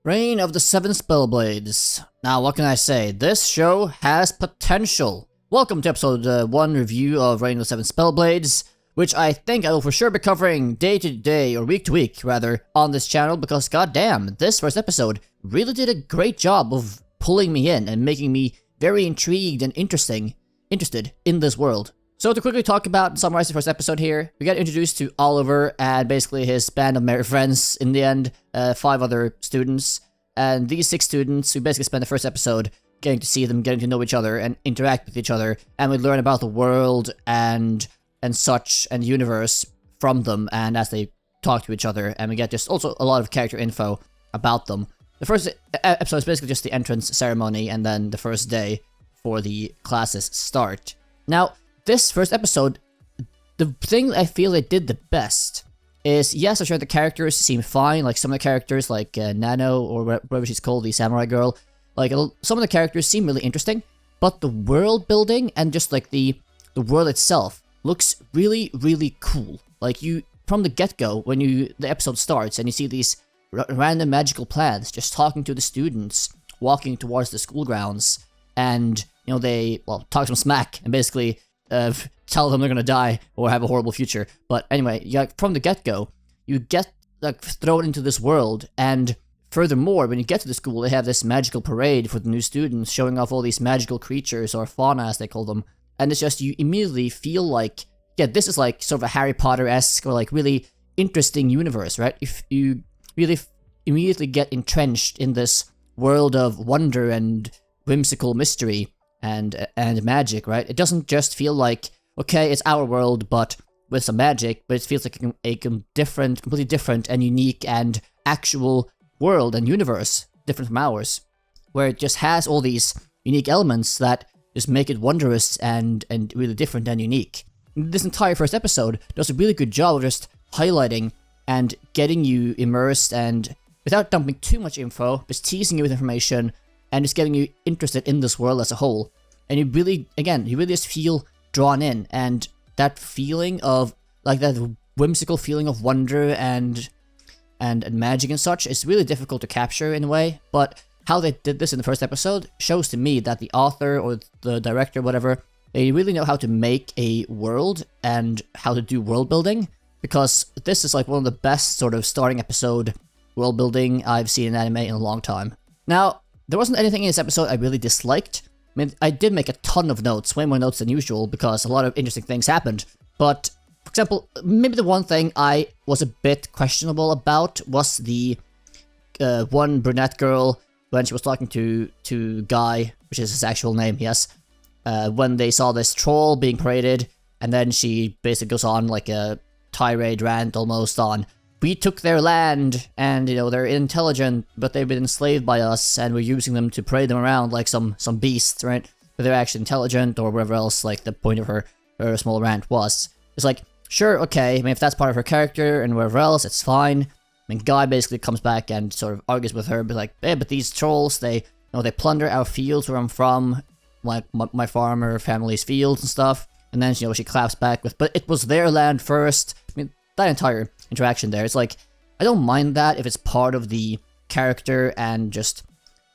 Reign of the Seven Spellblades. Now, what can I say? This show has potential. Welcome to episode 1 review of Reign of the Seven Spellblades, which I think I will for sure be covering day to day, or week to week, rather, on this channel, because goddamn, this first episode really did a great job of pulling me in and making me very intrigued and interested in this world. So to quickly talk about and summarize the first episode here, we get introduced to Oliver and basically his band of merry friends in the end, 5 other students, and these 6 students who basically spend the first episode getting to see them, getting to know each other and interact with each other, and we learn about the world and such and the universe from them and as they talk to each other, and we get just also a lot of character info about them. The first episode is basically just the entrance ceremony and then the first day for the classes start. Now, this first episode, the thing I feel they did the best is, yes, I'm sure the characters seem fine, like some of the characters, like Nanao, or whatever she's called, the samurai girl, like some of the characters seem really interesting, but the world building and just like the world itself looks really, really cool. Like from the get-go, when the episode starts and you see these random magical plants just talking to the students, walking towards the school grounds, and, you know, they, well, talk some smack and basically tell them they're gonna die or have a horrible future. But anyway, from the get-go, you get like thrown into this world, and furthermore, when you get to the school, they have this magical parade for the new students, showing off all these magical creatures, or fauna as they call them, and it's just, you immediately feel like, yeah, this is like sort of a Harry Potter-esque or like really interesting universe, right? If you really immediately get entrenched in this world of wonder and whimsical mystery and magic, right? It doesn't just feel like, okay, it's our world, but with some magic, but it feels like a completely different and unique and actual world and universe, different from ours, where it just has all these unique elements that just make it wondrous and really different and unique. This entire first episode does a really good job of just highlighting and getting you immersed, and without dumping too much info, just teasing you with information and just getting you interested in this world as a whole. And you really just feel drawn in, and that feeling of, like, that whimsical feeling of wonder and magic and such is really difficult to capture in a way, but how they did this in the first episode shows to me that the author or the director, whatever, they really know how to make a world and how to do world building, because this is like one of the best sort of starting episode world building I've seen in anime in a long time. Now, there wasn't anything in this episode I really disliked. I mean, I did make a ton of notes, way more notes than usual, because a lot of interesting things happened. But, for example, maybe the one thing I was a bit questionable about was the one brunette girl when she was talking to Guy, which is his actual name, yes, when they saw this troll being paraded, and then she basically goes on like a tirade rant almost on, we took their land, and, you know, they're intelligent, but they've been enslaved by us, and we're using them to parade them around like some beasts, right? But they're actually intelligent, or whatever else, like, the point of her small rant was. It's like, sure, okay, I mean, if that's part of her character and whatever else, it's fine. I mean, Guy basically comes back and sort of argues with her, but like, hey, but these trolls, they plunder our fields where I'm from, like, my farmer family's fields and stuff, and then, you know, she claps back with, but it was their land first. I mean, that entire interaction there, it's like, I don't mind that if it's part of the character and just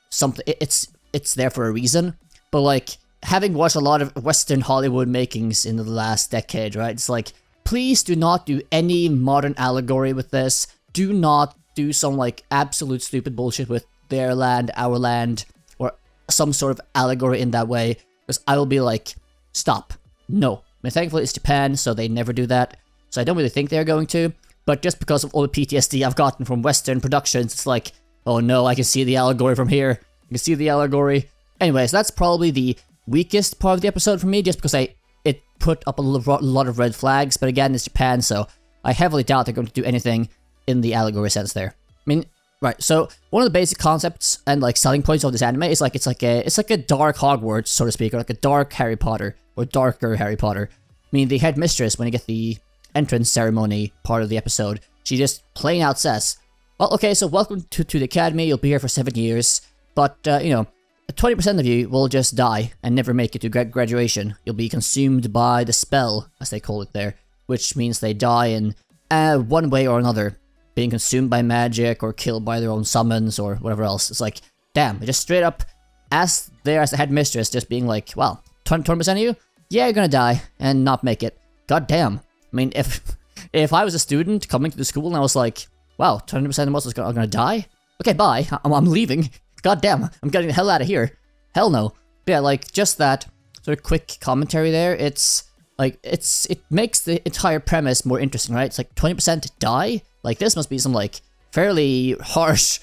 something, it's there for a reason, but like, having watched a lot of Western Hollywood makings in the last decade, right, it's like, please do not do any modern allegory with this. Do not do some like absolute stupid bullshit with their land, our land, or some sort of allegory in that way, because I will be like, stop, no. I mean, thankfully it's Japan, so they never do that, so I don't really think they're going to. But just because of all the PTSD I've gotten from Western productions, it's like, oh no, I can see the allegory from here. I can see the allegory. Anyways, that's probably the weakest part of the episode for me, just because it put up a lot of red flags. But again, it's Japan, so I heavily doubt they're going to do anything in the allegory sense there. I mean, right, so one of the basic concepts and like selling points of this anime is like, it's like a dark Hogwarts, so to speak, or like a dark Harry Potter, or darker Harry Potter. I mean, the headmistress, when you get the entrance ceremony part of the episode, she just plain out says, well, okay, so welcome to the academy, you'll be here for 7 years, but, you know, 20% of you will just die and never make it to graduation. You'll be consumed by the spell, as they call it there, which means they die in one way or another. being consumed by magic or killed by their own summons or whatever else. It's like, damn, just straight up as the headmistress, just being like, wow, 20% of you? Yeah, you're gonna die and not make it. God damn. I mean, if I was a student coming to the school and I was like, wow, 20% of us are gonna die? Okay, bye, I'm leaving. God damn, I'm getting the hell out of here. Hell no. Yeah, like, just that sort of quick commentary there, it's like, it makes the entire premise more interesting, right? It's like 20% die? Like, this must be some, like, fairly harsh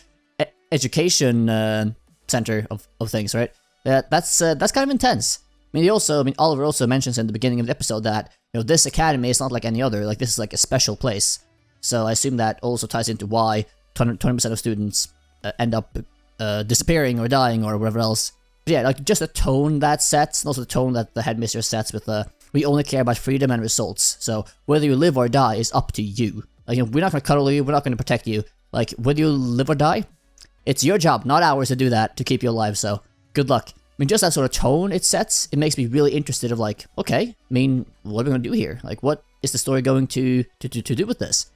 education center of things, right? That's kind of intense. I mean, Oliver also mentions in the beginning of the episode that, you know, this academy is not like any other, like, this is like a special place. So I assume that also ties into why 20% of students end up disappearing or dying or whatever else. But yeah, like, just the tone that sets, and also the tone that the headmistress sets with we only care about freedom and results. So whether you live or die is up to you. Like, you know, we're not gonna cuddle you, we're not gonna protect you. Like, whether you live or die, it's your job, not ours, to do that, to keep you alive, so good luck. I mean, just that sort of tone it sets, it makes me really interested of like, okay, I mean, what are we gonna do here? Like, what is the story going to do with this?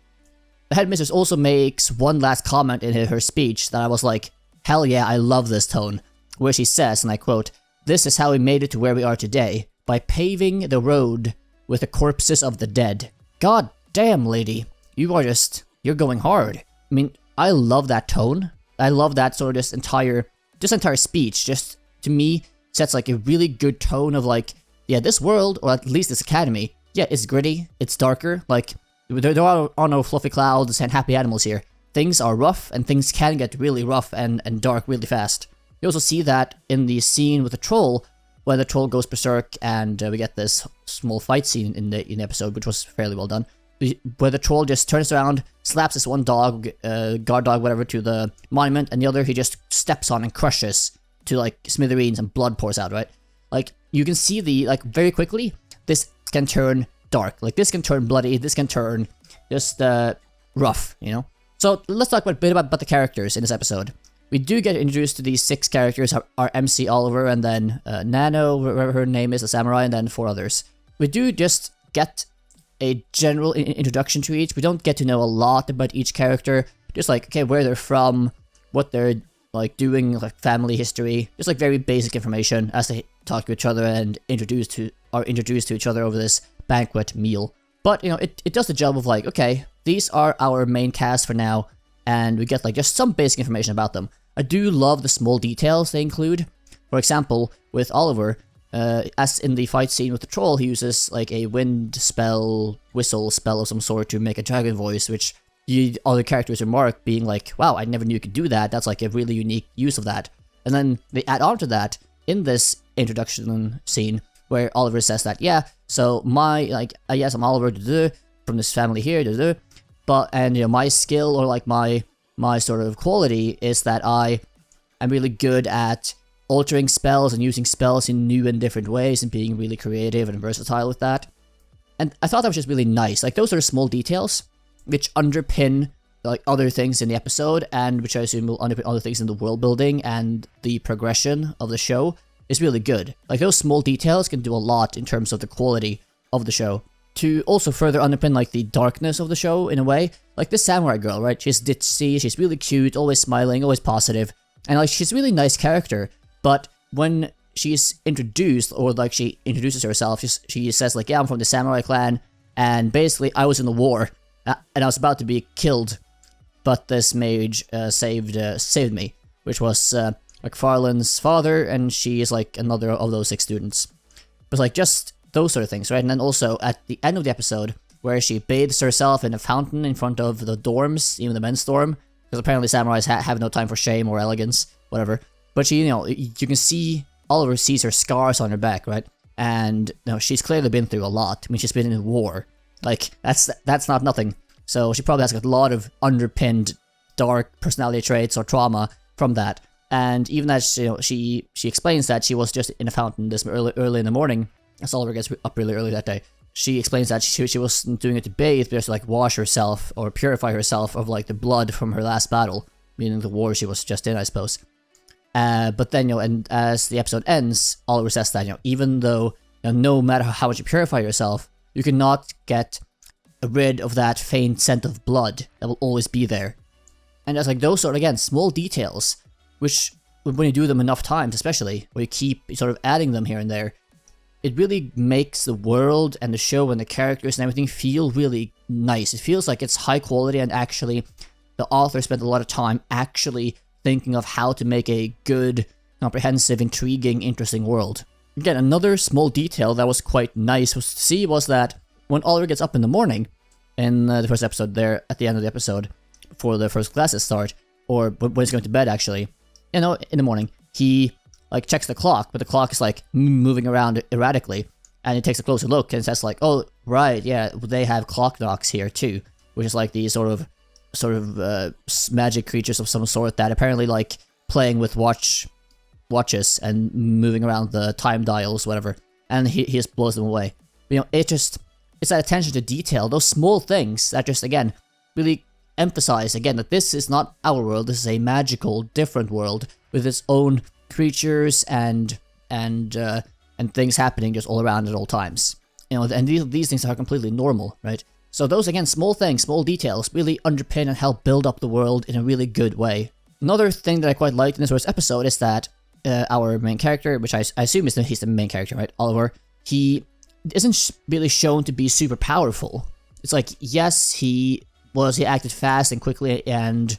The headmistress also makes one last comment in her speech that I was like, hell yeah, I love this tone, where she says, and I quote, "This is how we made it to where we are today, by paving the road with the corpses of the dead." God damn, lady, you're going hard. I mean, I love that tone. I love that sort of this entire speech, just, to me, sets like a really good tone of like, yeah, this world, or at least this academy, yeah, it's gritty, it's darker, like, there are no fluffy clouds and happy animals here. Things are rough, and things can get really rough and dark really fast. You also see that in the scene with the troll, when the troll goes berserk, and we get this small fight scene in the episode, which was fairly well done, where the troll just turns around, slaps this one dog, guard dog, whatever, to the monument, and the other he just steps on and crushes to like smithereens, and blood pours out, right? Like, you can see like, very quickly, this can turn dark. Like, this can turn bloody, this can turn just rough, you know? So let's talk a bit about the characters in this episode. We do get introduced to these 6 characters, our MC Oliver, and then Nanao, whatever her name is, a samurai, and then 4 others. We do just get a general introduction to each. We don't get to know a lot about each character, just like, okay, where they're from, what they're like doing, like family history, just like very basic information as they talk to each other and are introduced to each other over this banquet meal. But, you know, it does the job of like, okay, these are our main cast for now, and we get like just some basic information about them. I do love the small details they include. For example, with Oliver, as in the fight scene with the troll, he uses like a wind spell, whistle spell of some sort to make a dragon voice, which other characters remark, being like, wow, I never knew you could do that, that's like a really unique use of that. And then they add on to that in this introduction scene, where Oliver says that, yeah, so yes, I'm Oliver, from this family here, but, and, you know, my skill, or like my sort of quality is that I am really good at altering spells and using spells in new and different ways and being really creative and versatile with that. And I thought that was just really nice. Like, those are small details which underpin like other things in the episode, and which I assume will underpin other things in the world building, and the progression of the show is really good. Like, those small details can do a lot in terms of the quality of the show. To also further underpin like the darkness of the show in a way, like this samurai girl, right? She's ditzy, she's really cute, always smiling, always positive, and like she's a really nice character. But when she's introduced, or like she introduces herself, she says like, yeah, I'm from the samurai clan, and basically I was in the war, and I was about to be killed, but this mage saved me, which was McFarlane's father, and she is like another of those 6 students. But like, just those sort of things, right? And then also at the end of the episode, where she bathes herself in a fountain in front of the dorms, even the men's dorm, because apparently samurais have no time for shame or elegance, whatever. But she, you know, you can see, Oliver sees her scars on her back, right? And, you know, she's clearly been through a lot. I mean, she's been in war. Like, that's not nothing. So she probably has got a lot of underpinned dark personality traits or trauma from that. And even as, you know, she explains that she was just in a fountain this early in the morning, as Oliver gets up really early that day. She explains that she wasn't doing it to bathe, but just to like wash herself or purify herself of like the blood from her last battle, meaning the war she was just in, I suppose. But then, you know, and as the episode ends, Oliver says that, you know, even though, you know, no matter how much you purify yourself, you cannot get rid of that faint scent of blood that will always be there. And there's like those sort of, again, small details, which when you do them enough times, especially, where you keep sort of adding them here and there, it really makes the world and the show and the characters and everything feel really nice. It feels like it's high quality, and actually the author spent a lot of time actually thinking of how to make a good, comprehensive, intriguing, interesting world. Again, another small detail that was quite nice to see was that when Oliver gets up in the morning, in the first episode there, at the end of the episode, for the first classes start, or when he's going to bed actually, you know, in the morning, he like checks the clock, but the clock is like moving around erratically, and he takes a closer look and it says like, oh right, yeah, they have clock knocks here too, which is like these sort of magic creatures of some sort that apparently like playing with watches and moving around the time dials, whatever, and he just blows them away. You know, it's that attention to detail, those small things that just, again, really emphasize, again, that this is not our world, this is a magical, different world with its own creatures and things happening just all around at all times. You know, and these things are completely normal, right? So those, again, small things, small details, really underpin and help build up the world in a really good way. Another thing that I quite liked in this first episode is that our main character, which I assume he's the main character, right, Oliver, he isn't really shown to be super powerful. It's like, yes, he acted fast and quickly and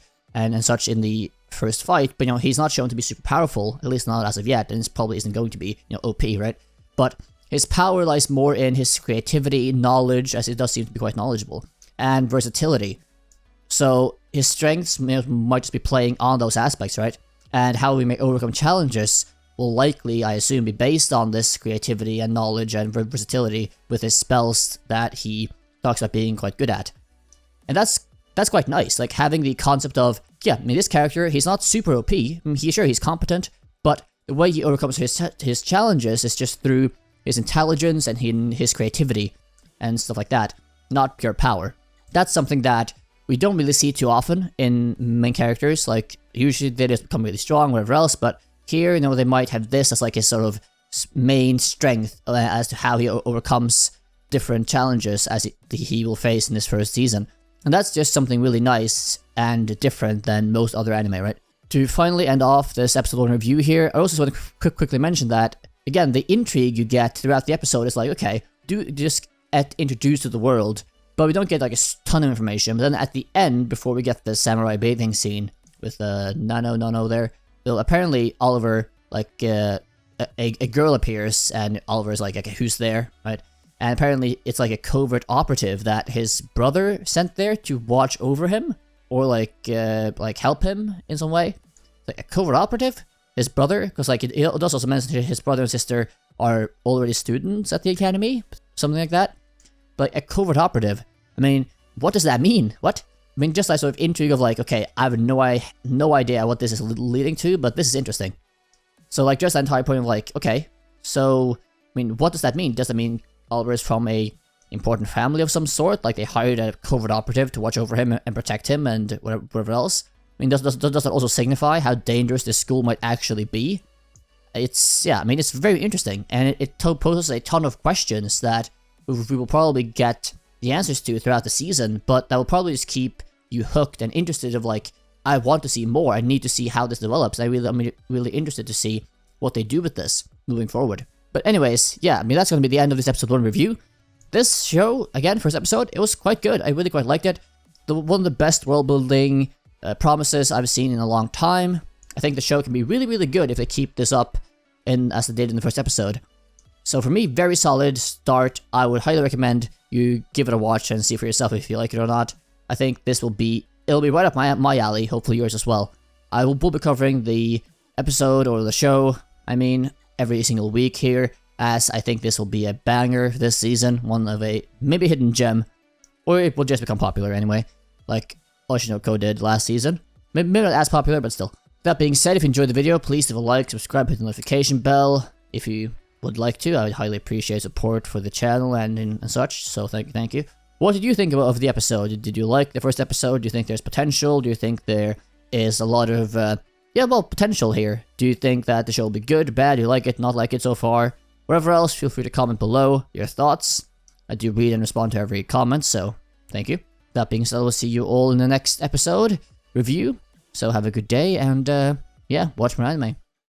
such in the first fight, but you know, he's not shown to be super powerful, at least not as of yet, and it probably isn't going to be, you know, OP, right? But his power lies more in his creativity, knowledge, as he does seem to be quite knowledgeable, and versatility. So his strengths might just be playing on those aspects, right? And how we may overcome challenges will likely, I assume, be based on this creativity and knowledge and versatility with his spells that he talks about being quite good at. And that's quite nice, like having the concept of, yeah, I mean, this character, he's not super OP, I mean, he's competent, but the way he overcomes his challenges is just through his intelligence and his creativity and stuff like that, not pure power. That's something that we don't really see too often in main characters, like usually they just become really strong, whatever else, but here, you know, they might have this as like his sort of main strength as to how he overcomes different challenges as he will face in this first season. And that's just something really nice and different than most other anime, right? To finally end off this episode 1 review here, I also just want to quickly mention that, again, the intrigue you get throughout the episode is like, okay, do just get introduced to the world, but we don't get like a ton of information. But then at the end, before we get the samurai bathing scene with Nanao there, well, apparently Oliver, like, a girl appears, and Oliver's like, okay, who's there, right? And apparently it's like a covert operative that his brother sent there to watch over him, or like help him in some way. Like a covert operative? His brother? Because like it does also mention his brother and sister are already students at the academy, something like that. But a covert operative, I mean, what does that mean? What? I mean, just that sort of intrigue of like, okay, I have no idea what this is leading to, but this is interesting. So like just that entire point of like, okay, so, I mean, what does that mean? Does that mean Oliver is from a important family of some sort? Like they hired a covert operative to watch over him and protect him and whatever else? I mean, does that also signify how dangerous this school might actually be? It's, yeah, I mean, it's very interesting, and it poses a ton of questions that we will probably get the answers to throughout the season, but that will probably just keep you hooked and interested of like, I want to see more, I need to see how this develops, I'm really interested to see what they do with this moving forward. But anyways, yeah, I mean, that's going to be the end of this episode 1 review. This show, again, first episode, it was quite good, I really quite liked it. One of the best world building promises I've seen in a long time. I think the show can be really, really good if they keep this up as they did in the first episode. So for me, very solid start. I would highly recommend you give it a watch and see for yourself if you like it or not. I think it'll be right up my alley, hopefully yours as well. I will be covering the episode or the show, I mean, every single week here, as I think this will be a banger this season, one of a maybe hidden gem, or it will just become popular anyway, like Oshinoko did last season. Maybe not as popular, but still. That being said, if you enjoyed the video, please leave a like, subscribe, hit the notification bell if you would like to. I would highly appreciate support for the channel and such, so thank you. What did you think of the episode? Did you like the first episode? Do you think there's potential? Do you think there is a lot of, potential here? Do you think that the show will be good, bad? Do you like it, not like it so far? Whatever else, feel free to comment below your thoughts. I do read and respond to every comment, so thank you. That being said, I will see you all in the next episode review. So have a good day, and yeah, watch more anime.